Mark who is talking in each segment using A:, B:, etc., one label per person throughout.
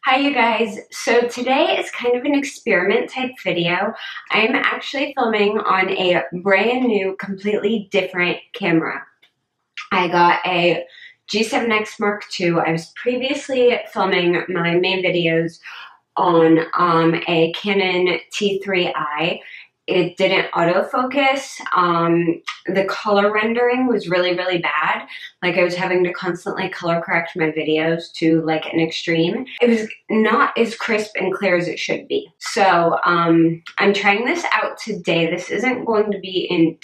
A: Hi you guys, so today is kind of an experiment type video. I'm actually filming on a brand new, completely different camera. I got a G7X Mark II. I was previously filming my main videos on a Canon T3i. It didn't autofocus. The color rendering was really bad. Like I was having to constantly color correct my videos to like an extreme. It was not as crisp and clear as it should be. So I'm trying this out today. This isn't going to be in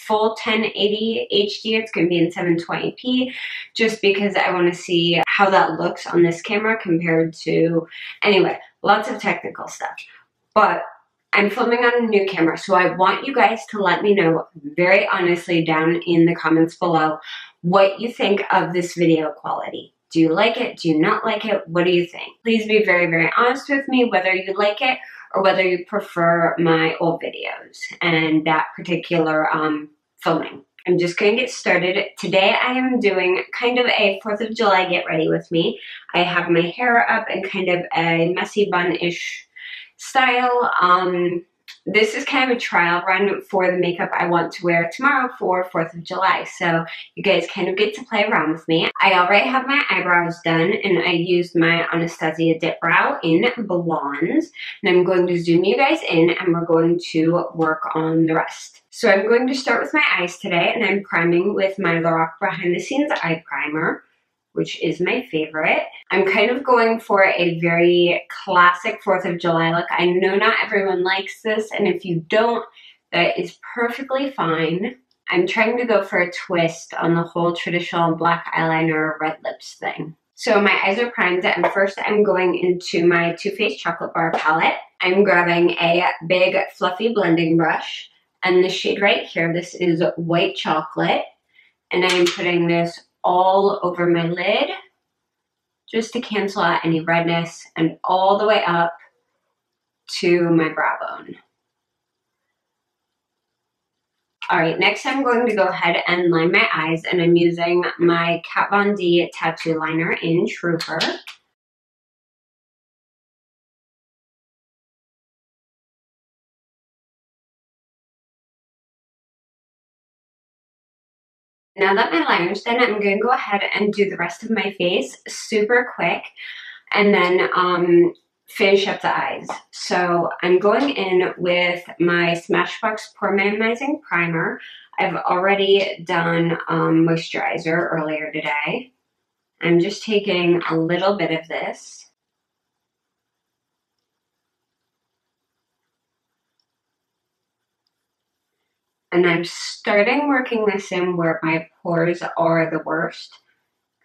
A: full 1080 HD. It's going to be in 720p just because I want to see how that looks on this camera compared to, anyway, lots of technical stuff. But I'm filming on a new camera, so I want you guys to let me know very honestly down in the comments below what you think of this video quality. Do you like it? Do you not like it? What do you think? Please be very honest with me whether you like it or whether you prefer my old videos and that particular filming. I'm just going to get started. Today I am doing kind of a 4th of July get ready with me. I have my hair up in kind of a messy bun-ish style. This is kind of a trial run for the makeup I want to wear tomorrow for 4th of July. So you guys kind of get to play around with me. I already have my eyebrows done and I used my Anastasia Dip Brow in Blonde. And I'm going to zoom you guys in and we're going to work on the rest. So I'm going to start with my eyes today and I'm priming with my Lorac Behind the Scenes Eye Primer, which is my favorite. I'm kind of going for a very classic 4th of July look. I know not everyone likes this, and if you don't, that is perfectly fine. I'm trying to go for a twist on the whole traditional black eyeliner, red lips thing. So my eyes are primed, and first I'm going into my Too Faced Chocolate Bar palette. I'm grabbing a big fluffy blending brush, and the shade right here, this is White Chocolate, and I'm putting this all over my lid just to cancel out any redness and all the way up to my brow bone. Alright, next I'm going to go ahead and line my eyes and I'm using my Kat Von D tattoo liner in Trooper. Now that my liner's done, I'm going to go ahead and do the rest of my face super quick and then finish up the eyes. So I'm going in with my Smashbox Pore Minimizing Primer. I've already done moisturizer earlier today. I'm just taking a little bit of this. And I'm starting working this in where my pores are the worst,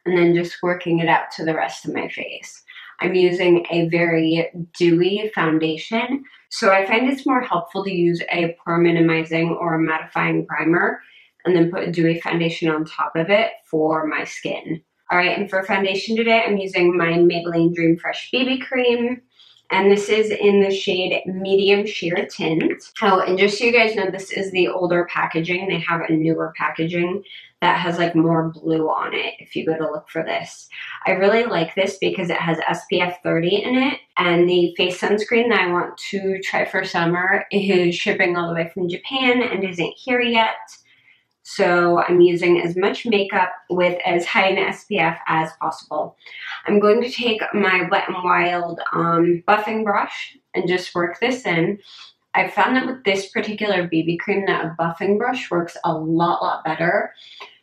A: and then just working it out to the rest of my face. I'm using a very dewy foundation, so I find it's more helpful to use a pore minimizing or mattifying primer and then put a dewy foundation on top of it for my skin. Alright, and for foundation today, I'm using my Maybelline Dream Fresh BB Cream. And this is in the shade Medium Sheer Tint. Oh, and just so you guys know, this is the older packaging. They have a newer packaging that has like more blue on it if you go to look for this. I really like this because it has SPF 30 in it. And the face sunscreen that I want to try for summer is shipping all the way from Japan and isn't here yet. So I'm using as much makeup with as high an SPF as possible. I'm going to take my Wet n Wild buffing brush and just work this in. I found that with this particular BB cream that a buffing brush works a lot better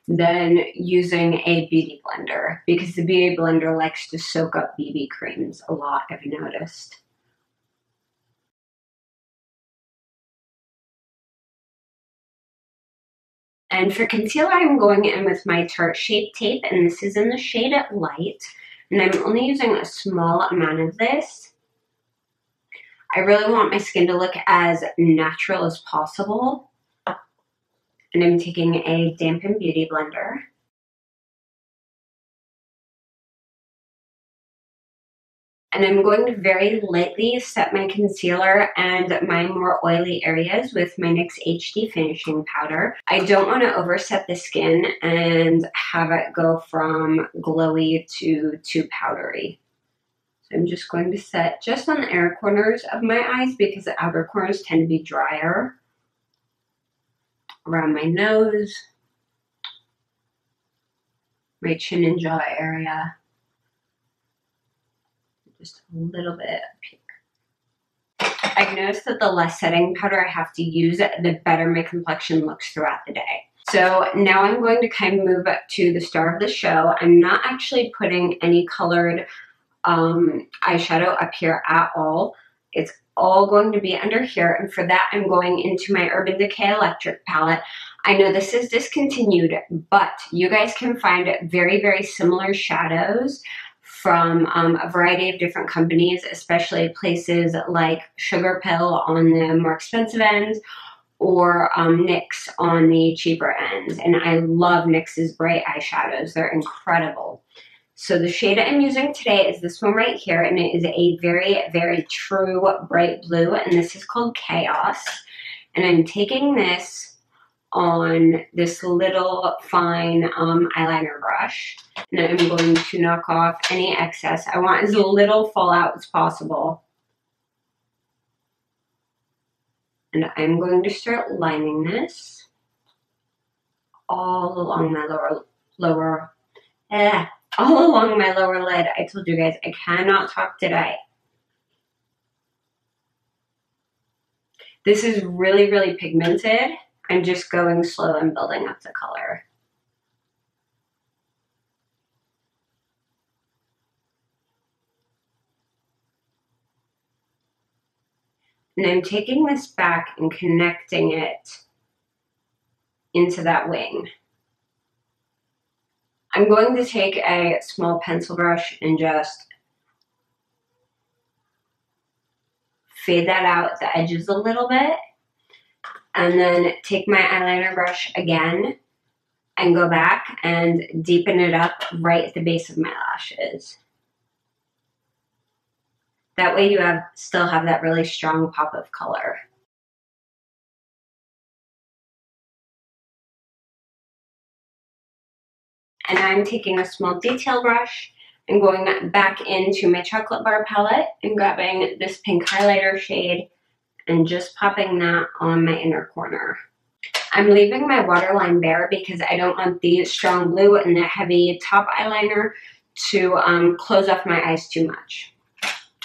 A: than using a beauty blender because the beauty blender likes to soak up BB creams a lot, I've noticed. And for concealer, I'm going in with my Tarte Shape Tape, and this is in the shade Light. And I'm only using a small amount of this. I really want my skin to look as natural as possible. And I'm taking a dampened beauty blender. And I'm going to very lightly set my concealer and my more oily areas with my NYX HD Finishing Powder. I don't want to overset the skin and have it go from glowy to too powdery. So I'm just going to set just on the inner corners of my eyes because the outer corners tend to be drier. Around my nose, my chin and jaw area, just a little bit up here. I've noticed that the less setting powder I have to use, the better my complexion looks throughout the day. So now I'm going to kind of move up to the star of the show. I'm not actually putting any colored eyeshadow up here at all. It's all going to be under here, and for that I'm going into my Urban Decay Electric palette. I know this is discontinued, but you guys can find very, very similar shadows from a variety of different companies, especially places like Sugar Pill on the more expensive end, or NYX on the cheaper end. And I love NYX's bright eyeshadows. They're incredible. So the shade I'm using today is this one right here, and it is a very, very true bright blue, and this is called Chaos. And I'm taking this on this little fine eyeliner brush, and I'm going to knock off any excess. I want as little fallout as possible. And I'm going to start lining this all along my all along my lower lid. I told you guys I cannot talk today. This is really, really pigmented. I'm just going slow and building up the color. And I'm taking this back and connecting it into that wing. I'm going to take a small pencil brush and just fade that out at the edges a little bit. And then take my eyeliner brush again and go back and deepen it up right at the base of my lashes. That way you still have that really strong pop of color. And I'm taking a small detail brush and going back into my chocolate bar palette and grabbing this pink highlighter shade and just popping that on my inner corner. I'm leaving my waterline bare because I don't want the strong blue and the heavy top eyeliner to close off my eyes too much.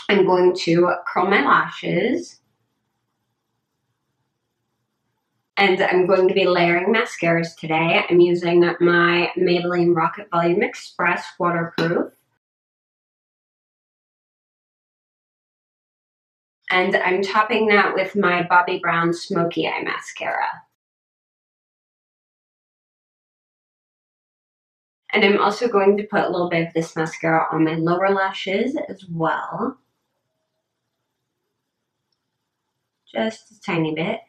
A: I'm going to curl my lashes. And I'm going to be layering mascaras today. I'm using my Maybelline Rocket Volume Express Waterproof. And I'm topping that with my Bobbi Brown Smoky Eye Mascara. And I'm also going to put a little bit of this mascara on my lower lashes as well. Just a tiny bit.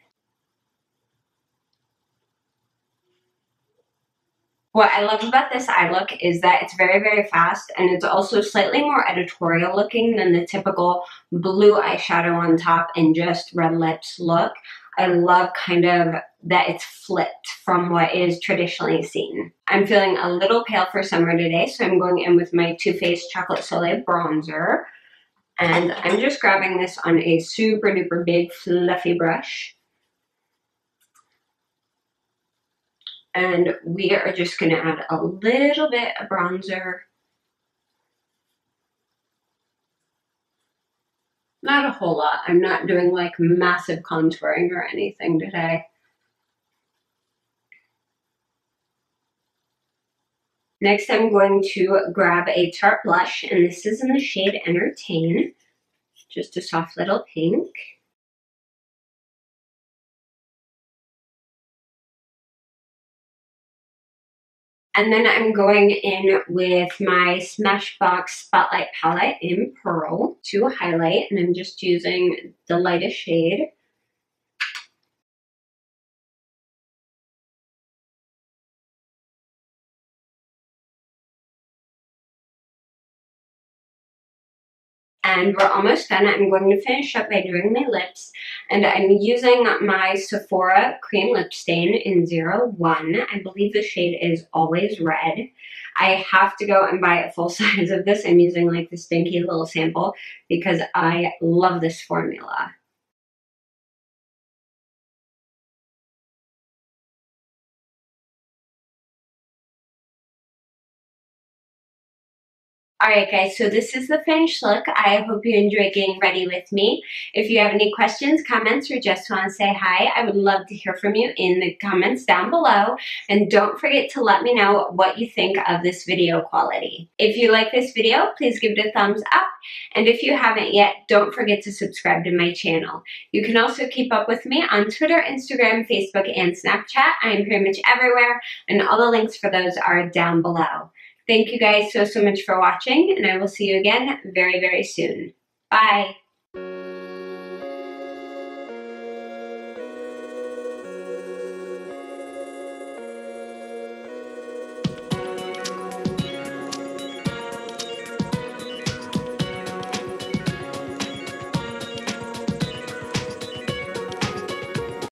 A: What I love about this eye look is that it's very, very fast, and it's also slightly more editorial looking than the typical blue eyeshadow on top and just red lips look. I love kind of that it's flipped from what is traditionally seen. I'm feeling a little pale for summer today, so I'm going in with my Too Faced Chocolate Soleil bronzer. And I'm just grabbing this on a super duper big fluffy brush. And we are just going to add a little bit of bronzer. Not a whole lot. I'm not doing like massive contouring or anything today. Next, I'm going to grab a Tarte blush, and this is in the shade Entertain. Just a soft little pink. And then I'm going in with my Smashbox Spotlight palette in Pearl to highlight, and I'm just using the lightest shade. And we're almost done. I'm going to finish up by doing my lips, and I'm using my Sephora Cream Lip Stain in 01. I believe the shade is Always Red. I have to go and buy a full size of this. I'm using like this dinky little sample because I love this formula. Alright guys, so this is the finished look. I hope you enjoyed getting ready with me. If you have any questions, comments, or just want to say hi, I would love to hear from you in the comments down below. And don't forget to let me know what you think of this video quality. If you like this video, please give it a thumbs up. And if you haven't yet, don't forget to subscribe to my channel. You can also keep up with me on Twitter, Instagram, Facebook, and Snapchat. I am pretty much everywhere, and all the links for those are down below. Thank you guys so much for watching, and I will see you again very, very soon. Bye!